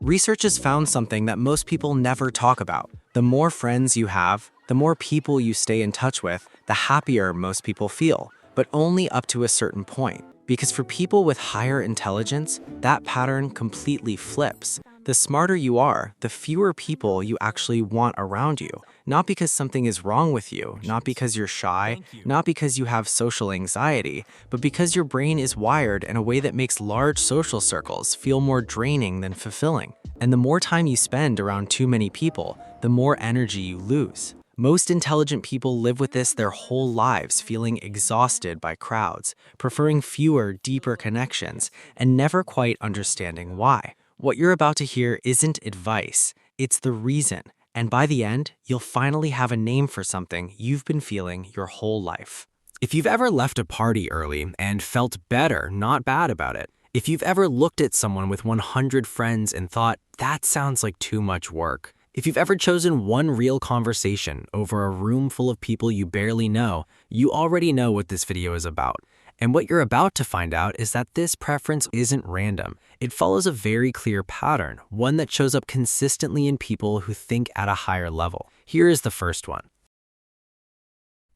Research has found something that most people never talk about. The more friends you have, the more people you stay in touch with, the happier most people feel, but only up to a certain point. Because for people with higher intelligence, that pattern completely flips. The smarter you are, the fewer people you actually want around you. Not because something is wrong with you, not because you're shy, not because you have social anxiety, but because your brain is wired in a way that makes large social circles feel more draining than fulfilling. And the more time you spend around too many people, the more energy you lose. Most intelligent people live with this their whole lives, feeling exhausted by crowds, preferring fewer, deeper connections, and never quite understanding why. What you're about to hear isn't advice, it's the reason. And by the end, you'll finally have a name for something you've been feeling your whole life. If you've ever left a party early and felt better, not bad about it, if you've ever looked at someone with 100 friends and thought, that sounds like too much work, if you've ever chosen one real conversation over a room full of people you barely know, you already know what this video is about. And what you're about to find out is that this preference isn't random. It follows a very clear pattern, one that shows up consistently in people who think at a higher level. Here is the first one.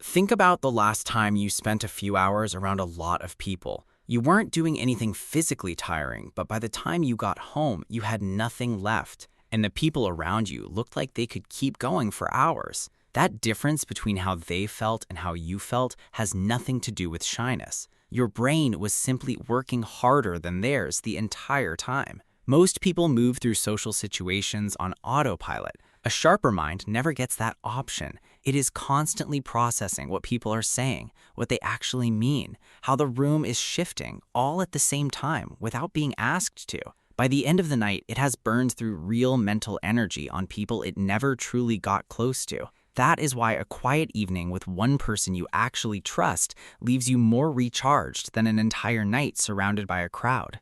Think about the last time you spent a few hours around a lot of people. You weren't doing anything physically tiring, but by the time you got home, you had nothing left. And the people around you looked like they could keep going for hours. That difference between how they felt and how you felt has nothing to do with shyness. Your brain was simply working harder than theirs the entire time. Most people move through social situations on autopilot. A sharper mind never gets that option. It is constantly processing what people are saying, what they actually mean, how the room is shifting, all at the same time without being asked to. By the end of the night, it has burned through real mental energy on people it never truly got close to. That is why a quiet evening with one person you actually trust leaves you more recharged than an entire night surrounded by a crowd.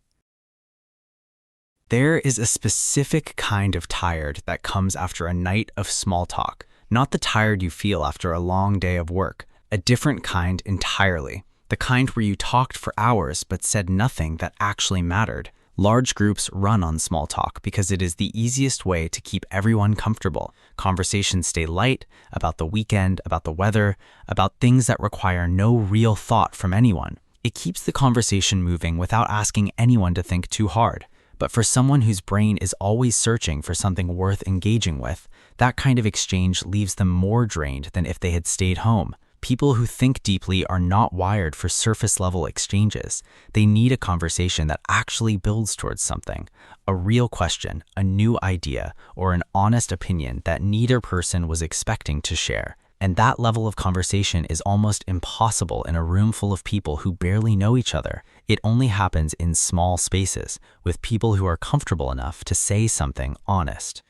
There is a specific kind of tired that comes after a night of small talk, not the tired you feel after a long day of work, a different kind entirely, the kind where you talked for hours but said nothing that actually mattered. Large groups run on small talk because it is the easiest way to keep everyone comfortable. Conversations stay light, about the weekend, about the weather, about things that require no real thought from anyone. It keeps the conversation moving without asking anyone to think too hard. But for someone whose brain is always searching for something worth engaging with, that kind of exchange leaves them more drained than if they had stayed home. People who think deeply are not wired for surface-level exchanges. They need a conversation that actually builds towards something, a real question, a new idea, or an honest opinion that neither person was expecting to share. And that level of conversation is almost impossible in a room full of people who barely know each other. It only happens in small spaces, with people who are comfortable enough to say something honest.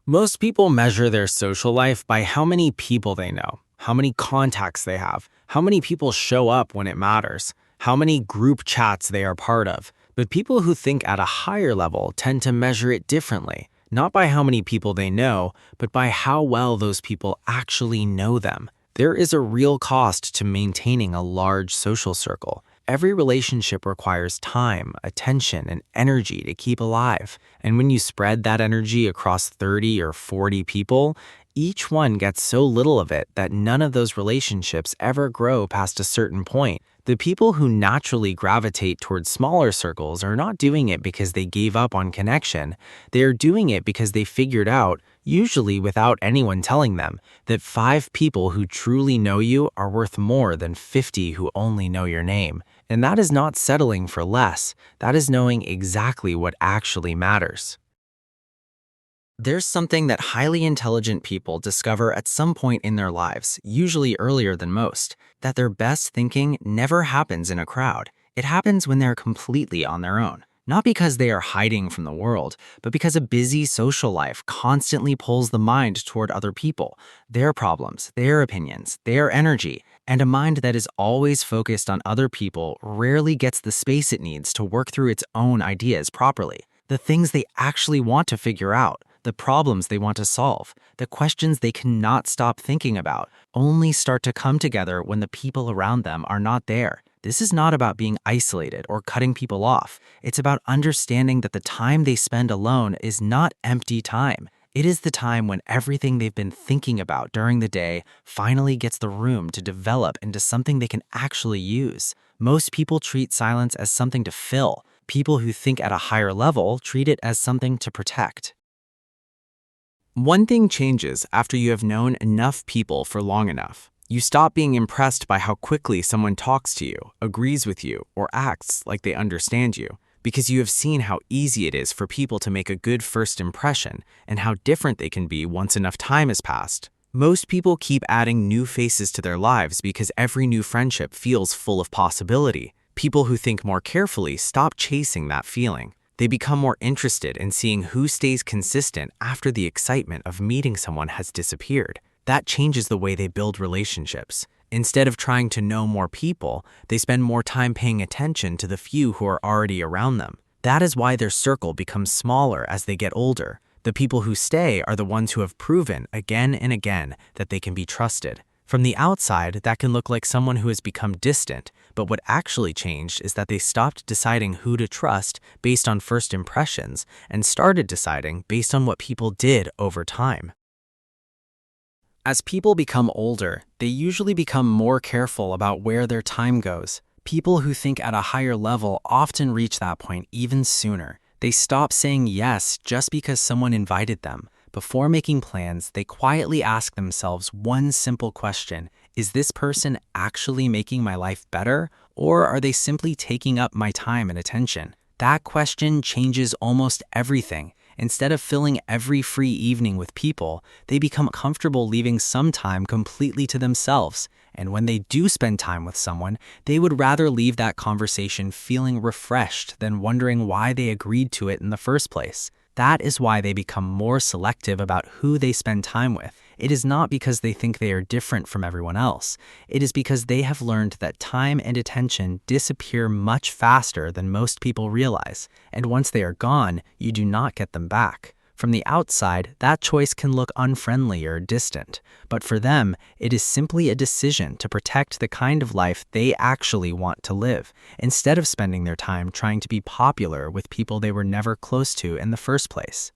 Most people measure their social life by how many people they know, how many contacts they have, how many people show up when it matters, how many group chats they are part of. But people who think at a higher level tend to measure it differently, not by how many people they know, but by how well those people actually know them. There is a real cost to maintaining a large social circle. Every relationship requires time, attention, and energy to keep alive. And when you spread that energy across 30 or 40 people, each one gets so little of it that none of those relationships ever grow past a certain point. The people who naturally gravitate towards smaller circles are not doing it because they gave up on connection. They are doing it because they figured out, usually without anyone telling them, that 5 people who truly know you are worth more than 50 who only know your name. And that is not settling for less. That is knowing exactly what actually matters. There's something that highly intelligent people discover at some point in their lives, usually earlier than most, that their best thinking never happens in a crowd. It happens when they're completely on their own. Not because they are hiding from the world, but because a busy social life constantly pulls the mind toward other people, their problems, their opinions, their energy, and a mind that is always focused on other people rarely gets the space it needs to work through its own ideas properly. The things they actually want to figure out, the problems they want to solve, the questions they cannot stop thinking about, only start to come together when the people around them are not there. This is not about being isolated or cutting people off. It's about understanding that the time they spend alone is not empty time. It is the time when everything they've been thinking about during the day finally gets the room to develop into something they can actually use. Most people treat silence as something to fill. People who think at a higher level treat it as something to protect. One thing changes after you have known enough people for long enough. You stop being impressed by how quickly someone talks to you, agrees with you, or acts like they understand you, because you have seen how easy it is for people to make a good first impression and how different they can be once enough time has passed. Most people keep adding new faces to their lives because every new friendship feels full of possibility. People who think more carefully stop chasing that feeling. They become more interested in seeing who stays consistent after the excitement of meeting someone has disappeared. That changes the way they build relationships. Instead of trying to know more people, they spend more time paying attention to the few who are already around them. That is why their circle becomes smaller as they get older. The people who stay are the ones who have proven again and again that they can be trusted. From the outside, that can look like someone who has become distant, but what actually changed is that they stopped deciding who to trust based on first impressions and started deciding based on what people did over time. As people become older, they usually become more careful about where their time goes. People who think at a higher level often reach that point even sooner. They stop saying yes just because someone invited them. Before making plans, they quietly ask themselves one simple question: is this person actually making my life better, or are they simply taking up my time and attention? That question changes almost everything. Instead of filling every free evening with people, they become comfortable leaving some time completely to themselves. And when they do spend time with someone, they would rather leave that conversation feeling refreshed than wondering why they agreed to it in the first place. That is why they become more selective about who they spend time with. It is not because they think they are different from everyone else. It is because they have learned that time and attention disappear much faster than most people realize. And once they are gone, you do not get them back. From the outside, that choice can look unfriendly or distant. But for them, it is simply a decision to protect the kind of life they actually want to live, instead of spending their time trying to be popular with people they were never close to in the first place.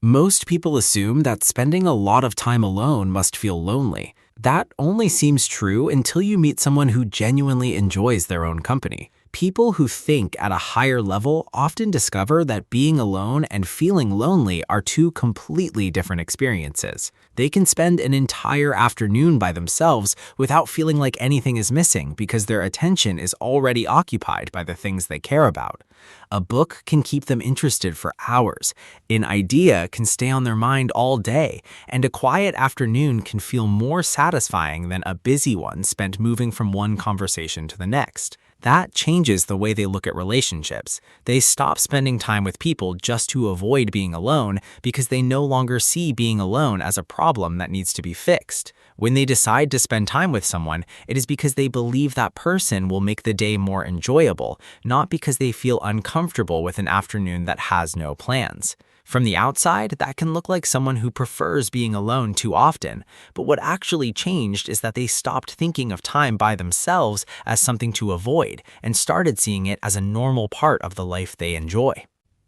Most people assume that spending a lot of time alone must feel lonely. That only seems true until you meet someone who genuinely enjoys their own company. People who think at a higher level often discover that being alone and feeling lonely are two completely different experiences. They can spend an entire afternoon by themselves without feeling like anything is missing because their attention is already occupied by the things they care about. A book can keep them interested for hours, an idea can stay on their mind all day, and a quiet afternoon can feel more satisfying than a busy one spent moving from one conversation to the next. That changes the way they look at relationships. They stop spending time with people just to avoid being alone because they no longer see being alone as a problem that needs to be fixed. When they decide to spend time with someone, it is because they believe that person will make the day more enjoyable, not because they feel uncomfortable with an afternoon that has no plans. From the outside, that can look like someone who prefers being alone too often, but what actually changed is that they stopped thinking of time by themselves as something to avoid and started seeing it as a normal part of the life they enjoy.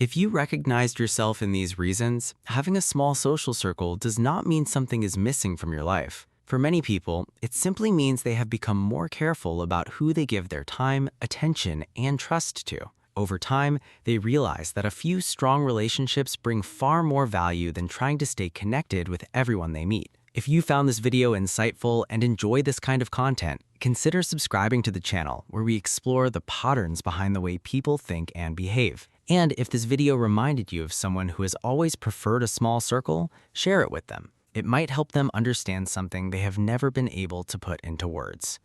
If you recognized yourself in these reasons, having a small social circle does not mean something is missing from your life. For many people, it simply means they have become more careful about who they give their time, attention, and trust to. Over time, they realize that a few strong relationships bring far more value than trying to stay connected with everyone they meet. If you found this video insightful and enjoy this kind of content, consider subscribing to the channel where we explore the patterns behind the way people think and behave. And if this video reminded you of someone who has always preferred a small circle, share it with them. It might help them understand something they have never been able to put into words.